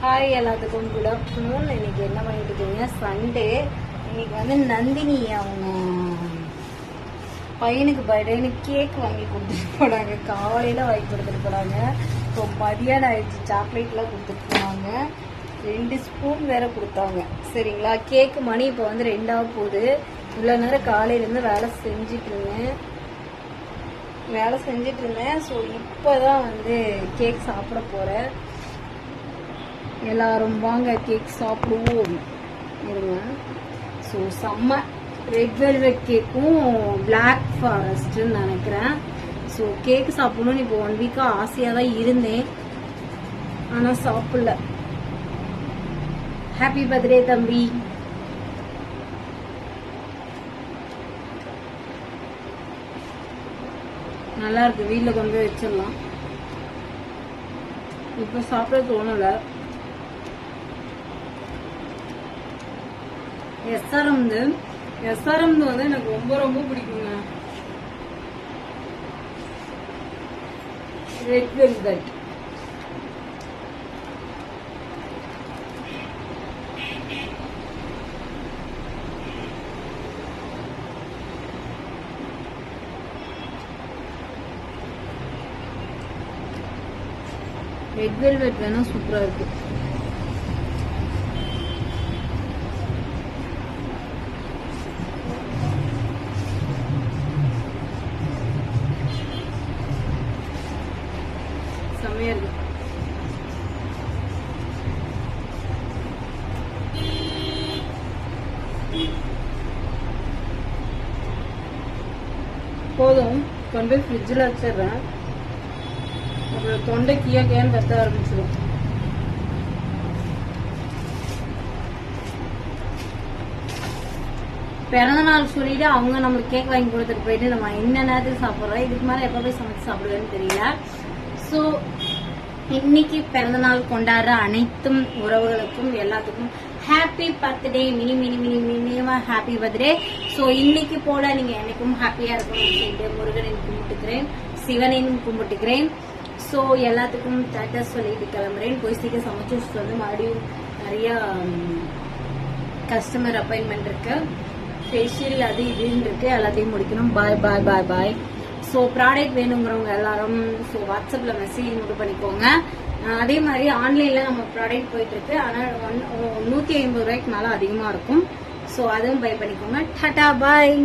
Hi எல்லாத்துக்கும் good afternoon. இன்னைக்கு என்ன பண்ணிட்டு இருக்கீங்க? சண்டே. இன்னைக்கு வந்து நந்தினி அவங்க பையனுக்கு பர்த்டேன்னு கேக் வாங்கி கொடுத்துட்டு போனாங்க. காலையில வாங்கி கொடுத்துட்டு போனாங்க. இப்போ மதியானம் ஆயிடுச்சு. சாக்லேட்லாம் கொடுத்துட்டு போனாங்க. 2 ஸ்பூன் வேற கொடுத்தாங்க. சரிங்களா? கேக்கு மணி இப்போ வந்து 2 போகுது. இவ்வளோ நேரம் காலையிலேருந்து வேலை செஞ்சுட்டு இருந்தேன். ஸோ இப்போதான் வந்து கேக் சாப்பிட போறேன். எல்லாரும் வாங்க கேக் சாப்பிடுவோம் இருங்க. ஸோ செம்ம ரெட் வெல்வெட் கேக்கும் பிளாக் ஃபாரஸ்ட்னு நினைக்கிறேன். ஸோ கேக் சாப்பிடணும்னு இப்போ 1 வீக்கா ஆசையாக தான் இருந்தேன், ஆனால் சாப்பிடல. ஹாப்பி பர்த்டே தம்பி. நல்லா இருக்கு. வீட்டில் கொண்டு போய் வச்சிடலாம். இப்போ சாப்பிட தோணலை. எஸ்ஆர்எம் வந்து எனக்கு ரொம்ப ரொம்ப பிடிக்குங்க. ரெட் வெல்வெட் வேணா சூப்பரா இருக்கு. செம்மையா இருக்கு. போதும், கொண்டு போய் ஃப்ரிட்ஜில் வச்சிடுறேன். அப்புறம் தொண்டை கேன்னு கத்த ஆரம்பிச்சிடும். பிறந்த நாள் சொல்லிட்டு அவங்க நம்மளுக்கு கேக் வாங்கி கொடுத்துட்டு போயிட்டு நம்ம என்ன நேரத்துக்கு சாப்பிட்றோம். இதுக்கு மேலே எப்போ போய் சமைச்சு சாப்பிடுவேன்னு தெரியல. ஸோ இன்னைக்கு பிறந்த நாள் கொண்டாடுற அனைத்தும் உறவுகளுக்கும் எல்லாத்துக்கும் happy birthday. Minima happy birthday. So இன்னைக்கு போல நீங்க என்னைக்கும் ஹாப்பியா இருக்கணும்னு சொல்லிட்டு முருகனின் கும்பிட்டுக்கிறேன், சிவனையும் கும்பிட்டுக்கிறேன். ஸோ எல்லாத்துக்கும் டாட்டா சொல்லிட்டு கிளம்புறேன். போய் சீக்கிரம் சமைச்சு வச்சுட்டு வந்து மறுபடியும் நிறைய கஸ்டமர் அப்பாயின்மெண்ட் இருக்கு, ஃபேஷியல் அது இதுன்னு இருக்கு. எல்லாத்தையும் முடிக்கணும். பாய் பாய் பாய் பாய். ஸோ ப்ராடக்ட் வேணுங்கிறவங்க எல்லாரும் ஸோ வாட்ஸ்அப்ல மெசேஜ் மட்டும் பண்ணிக்கோங்க. அதே மாதிரி ஆன்லைன்ல நம்ம ப்ராடக்ட் போயிட்டு இருக்கு. ஆனால் 150 ரூபாய்க்கு மேல அதிகமா இருக்கும். ஸோ அதுவும் பை பண்ணிக்கோங்க. டாடா பாய்.